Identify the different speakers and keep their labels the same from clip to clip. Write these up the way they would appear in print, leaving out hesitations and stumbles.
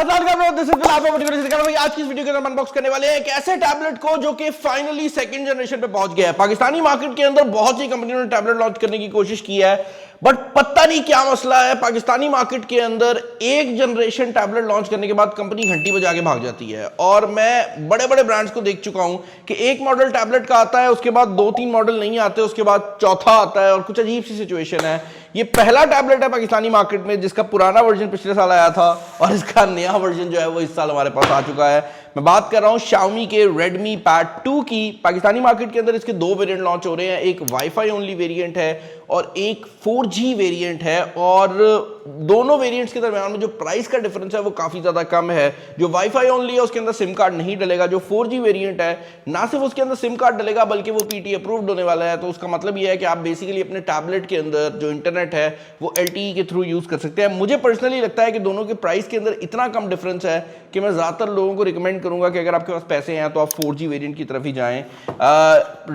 Speaker 1: आज की इस वीडियो के अंदर अनबॉक्स करने वाले हैं एक ऐसे टैबलेट को जो कि फाइनली सेकंड जनरेशन पे पहुंच गया है। पाकिस्तानी मार्केट के अंदर बहुत सी कंपनियों ने टैबलेट लॉन्च करने की कोशिश की है, बट पता नहीं क्या मसला है। पाकिस्तानी मार्केट के अंदर एक जनरेशन टैबलेट लॉन्च करने के बाद कंपनी घंटी बजा के भाग जाती है। और मैं बड़े बड़े ब्रांड्स को देख चुका हूं कि एक मॉडल टैबलेट का आता है, उसके बाद 2-3 मॉडल नहीं आते, उसके बाद चौथा आता है और कुछ अजीब सी सिचुएशन है। ये पहला टैबलेट है पाकिस्तानी मार्केट में जिसका पुराना वर्जन पिछले साल आया था और इसका नया वर्जन जो है वो इस साल हमारे पास आ चुका है। मैं बात कर रहा हूं Xiaomi के Redmi Pad 2 की। पाकिस्तानी मार्केट के अंदर इसके दो वेरिएंट लॉन्च हो रहे हैं, एक वाईफाई ओनली वेरिएंट है और एक 4G वेरिएंट है। और दोनों वेरिएंट्स के दरमियान में जो प्राइस का डिफरेंस है वो काफी ज्यादा कम है। जो वाईफाई ओनली है उसके अंदर सिम कार्ड नहीं डलेगा। जो 4G वेरिएंट है ना सिर्फ उसके अंदर सिम कार्ड डलेगा बल्कि वो PT अप्रूव्ड होने वाला है। तो उसका मतलब ये है कि आप बेसिकली अपने टैबलेट के अंदर जो इंटरनेट है वो LTE के थ्रू यूज कर सकते हैं। मुझे पर्सनली लगता है कि दोनों के प्राइस के अंदर इतना कम डिफरेंस है कि मैं ज्यादातर लोगों को रिकमेंड करूंगा कि अगर आपके पास पैसे हैं तो आप 4G वेरिएंट की तरफ ही जाएं।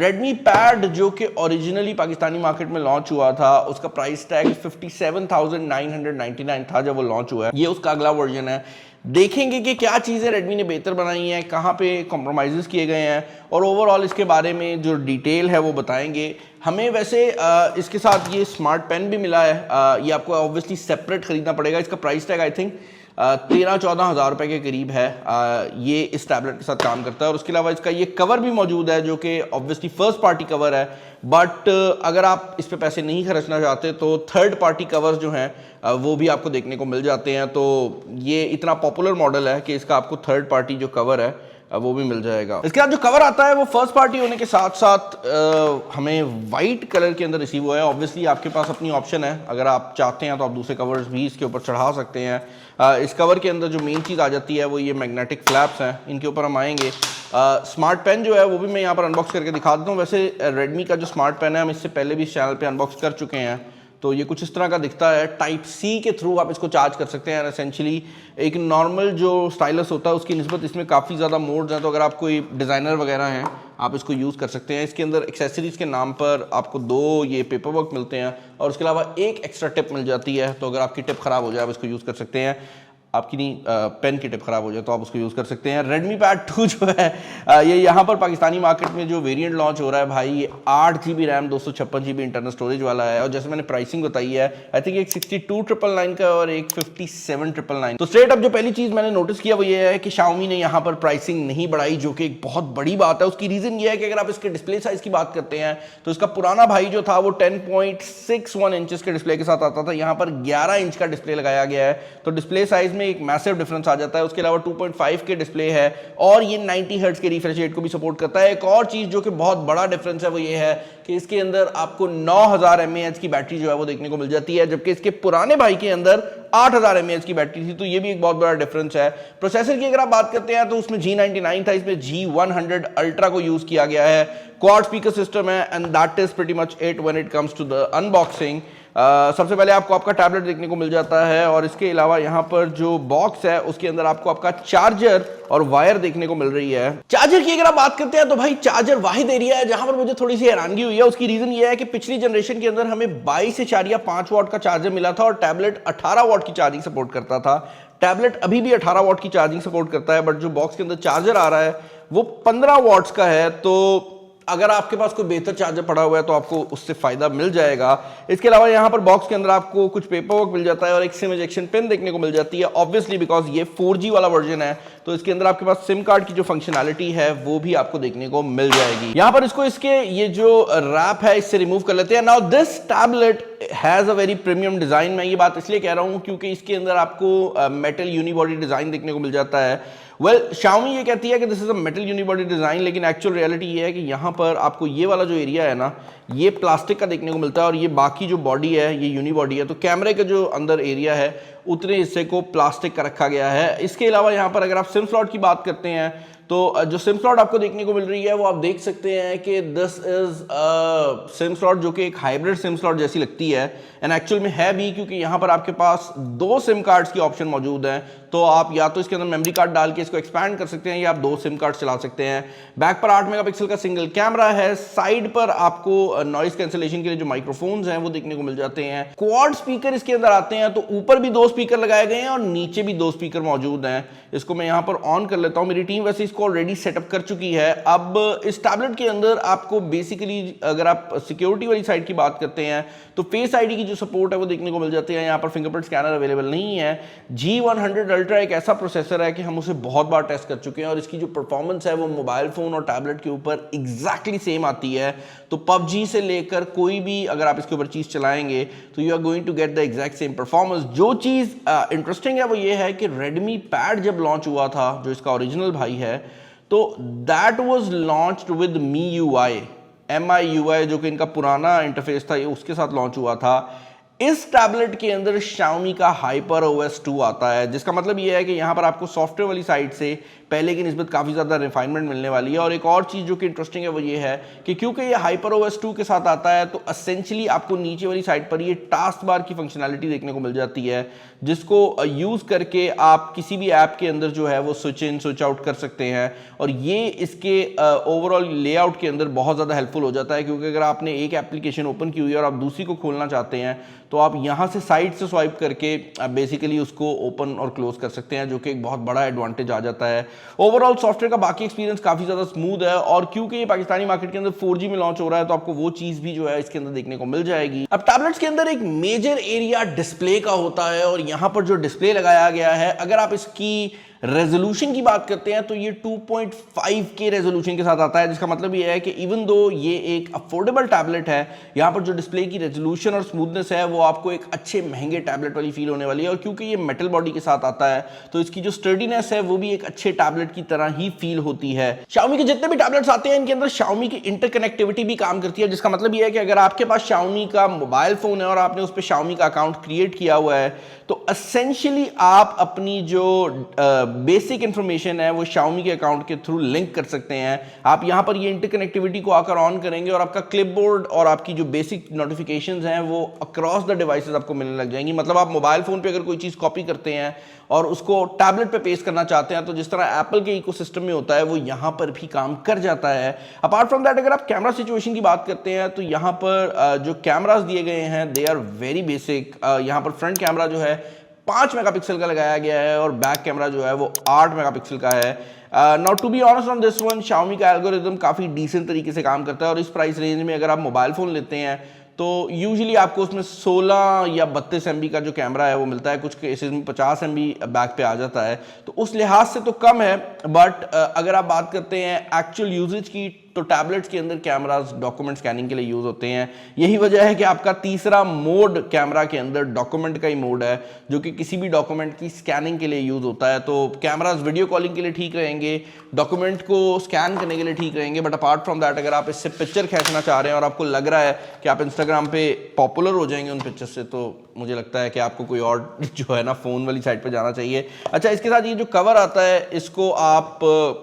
Speaker 1: Redmi Pad जो कि ओरिजिनली पाकिस्तानी मार्केट में लॉन्च हुआ था उसका प्राइस टैग 57,999 था जब वो लॉन्च हुआ है। ये उसका अगला वर्जन है। देखेंगे कि क्या चीज़ें रेडमी ने बेहतर बनाई हैं, कहाँ पे कॉम्प्रोमाइज़ किए गए हैं और ओवरऑल इसके बारे में जो डिटेल है वो बताएंगे हमें। वैसे इसके साथ ये स्मार्ट पेन भी मिला है। ये आपको ऑब्वियसली सेपरेट खरीदना पड़ेगा। इसका प्राइस टैग आई थिंक 13-14 हज़ार रुपये के करीब है। ये इस टैबलेट के साथ काम करता है और उसके अलावा इसका ये कवर भी मौजूद है जो कि ऑब्वियसली फर्स्ट पार्टी कवर है। बट अगर आप इस पे पैसे नहीं खर्चना चाहते तो थर्ड पार्टी कवर्स जो हैं वो भी आपको देखने को मिल जाते हैं। तो ये इतना पॉपुलर मॉडल है कि इसका आपको थर्ड पार्टी जो कवर है वो भी मिल जाएगा। इसके बाद जो कवर आता है वो फर्स्ट पार्टी होने के साथ साथ हमें वाइट कलर के अंदर रिसीव हुआ है। ऑब्वियसली आपके पास अपनी ऑप्शन है, अगर आप चाहते हैं तो आप दूसरे कवर्स भी इसके ऊपर चढ़ा सकते हैं। इस कवर के अंदर जो मेन चीज़ आ जाती है वो ये मैग्नेटिक फ्लैप्स हैं, इनके ऊपर हम आएंगे। स्मार्ट पेन जो है वो भी मैं यहाँ पर अनबॉक्स करके दिखा देता हूँ। वैसे रेडमी का जो स्मार्ट पेन है हम इससे पहले भी इस चैनल पे अनबॉक्स कर चुके हैं। तो ये कुछ इस तरह का दिखता है। टाइप C के थ्रू आप इसको चार्ज कर सकते हैं। एसेंशियली एक नॉर्मल जो स्टाइलस होता है उसकी निस्बत इसमें काफ़ी ज़्यादा मोड्स हैं। तो अगर आप कोई डिज़ाइनर वगैरह हैं आप इसको यूज़ कर सकते हैं। इसके अंदर एक्सेसरीज़ के नाम पर आपको 2 ये पेपर वर्क मिलते हैं और उसके अलावा एक एक्स्ट्रा टिप मिल जाती है। तो अगर आपकी टिप ख़राब हो जाए आप इसको यूज़ कर सकते हैं। आपकी नहीं पेन की टिप खराब हो जाए तो आप उसको यूज़ कर सकते हैं। Redmi Pad 2 जो है ये यहाँ पर पाकिस्तानी मार्केट में जो वेरिएंट लॉन्च हो रहा है भाई, ये 8GB RAM 256GB internal storage वाला है। और जैसे मैंने प्राइसिंग बताई है आई थिंक एक 62,999 का और एक 57,999। तो स्ट्रेट अब जो पहली चीज़ मैंने नोटिस किया वो ये है कि Xiaomi ने यहाँ पर प्राइसिंग नहीं बढ़ाई, जो कि एक बहुत बड़ी बात है। उसकी रीज़न ये है कि अगर आप इसके डिस्प्ले साइज़ की बात करते हैं तो इसका पुराना भाई जो था वो 10.61 इंचेस के डिस्प्ले के साथ आता था। यहाँ पर 11 इंच का डिस्प्ले लगाया गया है तो डिस्प्ले साइज में एक मैसिव डिफरेंस आ जाता है। उसके अलावा 2.5 के डिस्प्ले है और ये 90 हर्ट्ज के रिफ्रेश रेट को भी सपोर्ट करता है। एक और चीज जो कि बहुत बड़ा डिफरेंस है वो ये है कि इसके अंदर आपको 9000 mAh की बैटरी जो है वो देखने को मिल जाती है, जबकि इसके पुराने भाई के अंदर 8000 mAh की बैटरी थी। तो ये भी एक बहुत बड़ा डिफरेंस है। प्रोसेसर की अगर आप बात करते हैं तो उसमें G99 था, इसमें G100 अल्ट्रा को यूज किया गया है। क्वाड स्पीकर सिस्टम है and that is pretty much it when it comes to the unboxing. सबसे पहले आपको आपका टैबलेट देखने को मिल जाता है और इसके अलावा यहाँ पर जो बॉक्स है उसके अंदर आपको आपका चार्जर और वायर देखने को मिल रही है। चार्जर की अगर आप बात करते हैं तो भाई चार्जर वाहिद एरिया है जहां पर मुझे थोड़ी सी हैरानगी हुई है। उसकी रीजन ये है कि पिछली जनरेशन के अंदर हमें 22.5 वॉट का चार्जर मिला था और टैबलेट 18 वॉट की चार्जिंग सपोर्ट करता था। टैबलेट अभी भी 18 वॉट की चार्जिंग सपोर्ट करता है, बट जो बॉक्स के अंदर चार्जर आ रहा है वो 15 वॉट्स का है। तो अगर आपके पास कोई बेहतर चार्जर पड़ा हुआ है तो आपको उससे फायदा मिल जाएगा। इसके अलावा यहाँ पर बॉक्स के अंदर आपको कुछ पेपर वर्क मिल जाता है और एक सिम इजेक्शन पिन देखने को मिल जाती है। ऑब्वियसली बिकॉज ये 4G वाला वर्जन है तो इसके अंदर आपके पास सिम कार्ड की जो फंक्शनैलिटी है वो भी आपको देखने को मिल जाएगी। यहाँ पर इसको इसके ये जो रैप है इससे रिमूव कर लेते हैं। Now this tablet has a very premium design. मैं ये बात इसलिए कह रहा हूँ क्योंकि इसके अंदर आपको मेटल यूनिबॉडी डिजाइन देखने को मिल जाता है। Xiaomi ये कहती है कि this is a metal unibody design, लेकिन एक्चुअल रियलिटी ये है कि यहाँ पर आपको ये वाला जो एरिया है ना ये प्लास्टिक का देखने को मिलता है और ये बाकी जो बॉडी है ये यूनिबॉडी है। तो कैमरे का जो अंदर एरिया है उतने हिस्से को प्लास्टिक का रखा गया है। इसके अलावा यहाँ पर अगर आप सिम स्लॉट की बात करते हैं तो जो सिम स्लॉट आपको देखने को मिल रही है वो आप देख सकते हैं कि दिस इज सिम स्लॉट जो कि एक हाइब्रिड सिम स्लॉट जैसी लगती है एंड एक्चुअल में है भी, क्योंकि यहाँ पर आपके पास 2 सिम कार्ड्स की ऑप्शन मौजूद हैं। तो आप या तो इसके अंदर मेमोरी कार्ड डाल के इसको एक्सपैंड कर सकते हैं या आप 2 सिम कार्ड चला सकते हैं। बैक पर 8 मेगापिक्सल का सिंगल कैमरा है। साइड पर आपको नॉइस कैंसिलेशन के लिए जो माइक्रोफोन्स हैं वो देखने को मिल जाते हैं। क्वाड स्पीकर इसके अंदर आते हैं, तो ऊपर भी 2 स्पीकर लगाए गए हैं और नीचे भी 2 स्पीकर मौजूद हैं। इसको मैं यहां पर ऑन कर लेता हूं। मेरी टीम वैसे इसको ऑलरेडी सेटअप कर चुकी है। अब इस टैबलेट के अंदर आपको बेसिकली अगर आप सिक्योरिटी वाली साइड की बात करते हैं तो फेस आईडी की जो सपोर्ट है वो देखने को मिल जाती है। यहाँ पर फिंगरप्रिंट स्कैनर अवेलेबल नहीं है। G100 अल्ट्रा एक ऐसा प्रोसेसर है कि हम उसे बहुत बार टेस्ट कर चुके हैं और इसकी जो परफॉर्मेंस है वो मोबाइल फोन और टैबलेट के ऊपर एग्जैक्टली सेम आती है। तो PUBG से लेकर कोई भी अगर आप इसके ऊपर चीज चलाएंगे तो you are going to get the exact same performance. जो चीज इंटरेस्टिंग है वो ये है कि Redmi Pad जब लॉन्च हुआ था, जो इसका ओरिजिनल भाई है, तो that was launched with MIUI जो कि इनका पुराना इंटरफेस था, ये उसके साथ लॉन्च हुआ था। इस टैबलेट के अंदर Xiaomi का HyperOS 2 आता है, जिसका मतलब ये है कि यहाँ पर आपको सॉफ्टवेयर वाली साइड से पहले की निस्बत काफ़ी ज़्यादा रिफाइनमेंट मिलने वाली है। और एक और चीज़ जो कि इंटरेस्टिंग है वो ये है कि क्योंकि ये HyperOS 2 के साथ आता है तो असेंशली आपको नीचे वाली साइड पर ये टास्क बार की फंक्शनैलिटी देखने को मिल जाती है, जिसको यूज़ करके आप किसी भी ऐप के अंदर जो है वो स्विच इन स्विच आउट कर सकते हैं। और ये इसके ओवरऑल लेआउट के अंदर बहुत ज़्यादा हेल्पफुल हो जाता है, क्योंकि अगर आपने एक एप्लीकेशन ओपन की हुई है और आप दूसरी को खोलना चाहते हैं तो आप यहाँ से साइड से स्वाइप करके बेसिकली उसको ओपन और क्लोज कर सकते हैं, जो कि एक बहुत बड़ा एडवांटेज आ जाता है। ओवरऑल सॉफ्टवेयर का बाकी एक्सपीरियंस काफ़ी ज़्यादा स्मूथ है और क्योंकि ये पाकिस्तानी मार्केट के अंदर 4G में लॉन्च हो रहा है तो आपको वो चीज़ भी जो है इसके अंदर देखने को मिल जाएगी। अब टैबलेट्स के अंदर एक मेजर एरिया डिस्प्ले का होता है और यहाँ पर जो डिस्प्ले लगाया गया है, अगर आप इसकी रेजोल्यूशन की बात करते हैं तो ये 2.5K रेजोल्यूशन के साथ आता है, जिसका मतलब ये है कि इवन दो ये एक अफोर्डेबल टैबलेट है, यहाँ पर जो डिस्प्ले की रेजोल्यूशन और स्मूथनेस है वो आपको एक अच्छे महंगे टैबलेट वाली फील होने वाली है। और क्योंकि ये मेटल बॉडी के साथ आता है तो इसकी जो स्टर्डीनेस है वो भी एक अच्छे टैबलेट की तरह ही फील होती है। Xiaomi के जितने भी टैबलेट्स आते हैं इनके अंदर Xiaomi की इंटरकनेक्टिविटी भी काम करती है, जिसका मतलब ये है कि अगर आपके पास Xiaomi का मोबाइल फोन है और आपने उस पर Xiaomi का अकाउंट क्रिएट किया हुआ है तो एसेंशियली आप अपनी जो बेसिक इंफॉर्मेशन है वो Xiaomi के अकाउंट के थ्रू लिंक कर सकते हैं। आप यहां पर ये इंटरकनेक्टिविटी को आकर ऑन करेंगे और आपका क्लिपबोर्ड और आपकी जो बेसिक नोटिफिकेशंस हैं वो अक्रॉस द डिवाइसेस आपको मिलने लग जाएंगी। मतलब आप मोबाइल फोन पे अगर कोई चीज़ कॉपी करते हैं और उसको टैबलेट पे पेस्ट करना चाहते हैं तो जिस तरह एप्पल के इकोसिस्टम में होता है वो यहाँ पर भी काम कर जाता है। अपार्ट फ्रॉम दैट अगर आप कैमरा सिचुएशन की बात करते हैं तो यहाँ पर जो कैमरास दिए गए हैं दे आर वेरी बेसिक। यहाँ पर फ्रंट कैमरा जो है 5 मेगापिक्सल का लगाया गया है और बैक कैमरा जो है वो 8 मेगापिक्सल का है। Now to be honest on this one, Xiaomi का एल्गोरिथम काफ़ी डिसेंट तरीके से काम करता है और इस प्राइस रेंज में अगर आप मोबाइल फ़ोन लेते हैं तो यूजुअली आपको उसमें 16 या 32 MB का जो कैमरा है वो मिलता है, कुछ केसेस में 50 MB बैक पे आ जाता है, तो उस लिहाज से तो कम है। बट अगर आप बात करते हैं एक्चुअल यूजेज की तो टैबलेट्स के अंदर कैमरास डॉक्यूमेंट स्कैनिंग के लिए यूज़ होते हैं। यही वजह है कि आपका तीसरा मोड कैमरा के अंदर डॉक्यूमेंट का ही मोड है, जो कि किसी भी डॉक्यूमेंट की स्कैनिंग के लिए यूज़ होता है। तो कैमरास वीडियो कॉलिंग के लिए ठीक रहेंगे, डॉक्यूमेंट को स्कैन करने के लिए ठीक रहेंगे। बट अपार्ट फ्रॉम दैट अगर आप इससे पिक्चर खींचना चाह रहे हैं और आपको लग रहा है कि आप इंस्टाग्राम पे पॉपुलर हो जाएंगे उन पिक्चर से, तो मुझे लगता है कि आपको कोई और जो है ना फ़ोन वाली साइड पे जाना चाहिए। अच्छा, इसके साथ ये जो कवर आता है इसको आप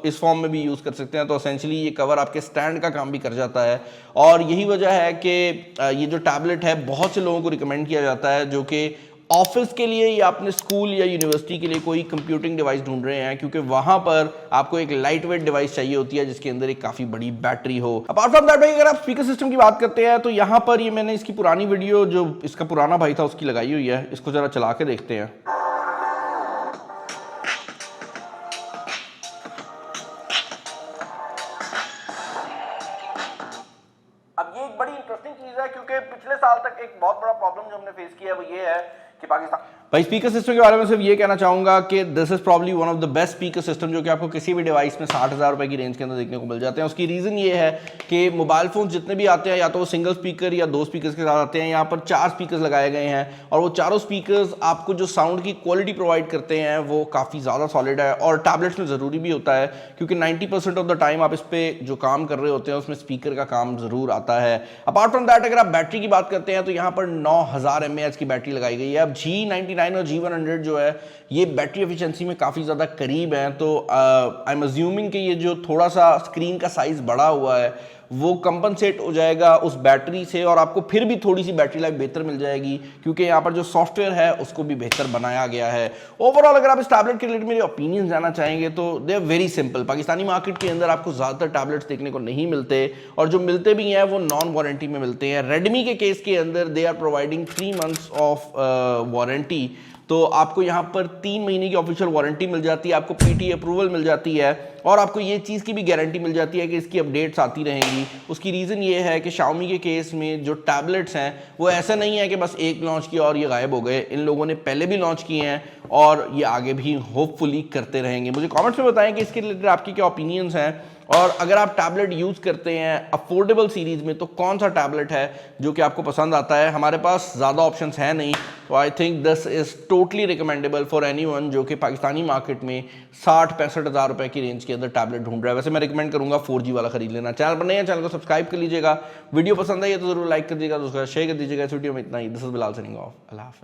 Speaker 1: इस फॉर्म में भी यूज़ कर सकते हैं। तो एसेंशियली ये कवर आपके स्टैंड का काम भी कर जाता है और यही वजह है कि ये जो टैबलेट है बहुत से लोगों को रिकमेंड किया जाता है जो कि ऑफिस के लिए या अपने स्कूल या यूनिवर्सिटी के लिए कोई कंप्यूटिंग डिवाइस ढूंढ रहे हैं, क्योंकि वहां पर आपको एक लाइट वेट डिवाइस चाहिए होती है जिसके अंदर एक काफी बड़ी बैटरी हो। अपार्ट फ्रॉम दैट भाई अगर आप स्पीकर सिस्टम की बात करते हैं तो यहाँ पर ये मैंने इसकी पुरानी वीडियो जो इसका पुराना भाई था उसकी लगाई हुई है, इसको जरा चला के देखते हैं। अब ये एक बड़ी इंटरेस्टिंग चीज है क्योंकि पिछले साल तक एक बहुत बड़ा प्रॉब्लम जो हमने फेस किया है वो ये है कि पाकिस्तान भाई स्पीकर सिस्टम के बारे में सिर्फ ये कहना चाहूंगा कि this is probably one of the best speaker system जो कि आपको किसी भी डिवाइस में 60,000 रुपए की रेंज के अंदर देखने को मिल जाते हैं। उसकी रीजन ये है कि मोबाइल फोन जितने भी आते हैं या तो वो सिंगल स्पीकर या 2 स्पीकर के साथ आते हैं, यहाँ पर 4 स्पीकर लगाए गए हैं और वो चारों स्पीकर आपको जो साउंड की क्वालिटी प्रोवाइड करते हैं वो काफ़ी ज़्यादा सॉलिड है और टैबलेट्स में ज़रूरी भी होता है क्योंकि 90% ऑफ द टाइम आप इस पर जो काम कर रहे होते हैं उसमें स्पीकर का काम ज़रूर आता है। अपार्ट फ्रॉम दैट अगर आप बैटरी की बात करते हैं तो यहाँ पर 9000 mAh की बैटरी लगाई गई है। अब G99 और G100 जो है ये बैटरी एफिशिएंसी में काफ़ी ज़्यादा करीब हैं, तो आई एम अज्यूमिंग कि ये जो थोड़ा सा स्क्रीन का साइज़ बड़ा हुआ है वो कंपनसेट हो जाएगा उस बैटरी से और आपको फिर भी थोड़ी सी बैटरी लाइफ बेहतर मिल जाएगी, क्योंकि यहाँ पर जो सॉफ्टवेयर है उसको भी बेहतर बनाया गया है। ओवरऑल अगर आप इस टैबलेट के रिलेटेड मेरे ओपिनियन जानना चाहेंगे तो they are very simple. Pakistani market के अंदर आपको ज़्यादातर टैबलेट्स देखने को नहीं मिलते, और जो मिलते भी हैं वो नॉन वारंटी में मिलते हैं। रेडमी के केस के अंदर they are providing 3 months of warranty, तो आपको यहाँ पर 3 महीने की ऑफिशियल वारंटी मिल जाती है, आपको पीटी अप्रूवल मिल जाती है, और आपको ये चीज़ की भी गारंटी मिल जाती है कि इसकी अपडेट्स आती रहेंगी। उसकी रीज़न ये है कि Xiaomi के केस में जो टैबलेट्स हैं वो ऐसा नहीं है कि बस एक लॉन्च किया और ये गायब हो गए। इन लोगों ने पहले भी लॉन्च किए हैं और ये आगे भी होपफुली करते रहेंगे। मुझे कमेंट्स में बताएं कि इसके रिलेटेड आपके क्या ओपिनियंस हैं, और अगर आप टैबलेट यूज़ करते हैं अफोर्डेबल सीरीज़ में तो कौन सा टैबलेट है जो कि आपको पसंद आता है। हमारे पास ज़्यादा ऑप्शंस हैं नहीं, तो I think this is totally recommendable for anyone जो कि पाकिस्तानी मार्केट में 60-65 हज़ार रुपये की रेंज के अंदर टैबलेट ढूंढ रहा है। वैसे मैं रिकमेंड करूंगा 4G वाला खरीद लेना। चैनल पर नहीं है, चैनल को सब्सक्राइब कर लीजिएगा। वीडियो पसंद आई है तो जरूर लाइक कर दीजिएगा, दोस्तों शेयर कर दीजिएगा। इस वीडियो में इतना ही। This is Bilal signing off. अल्लाह हाफ़िज़।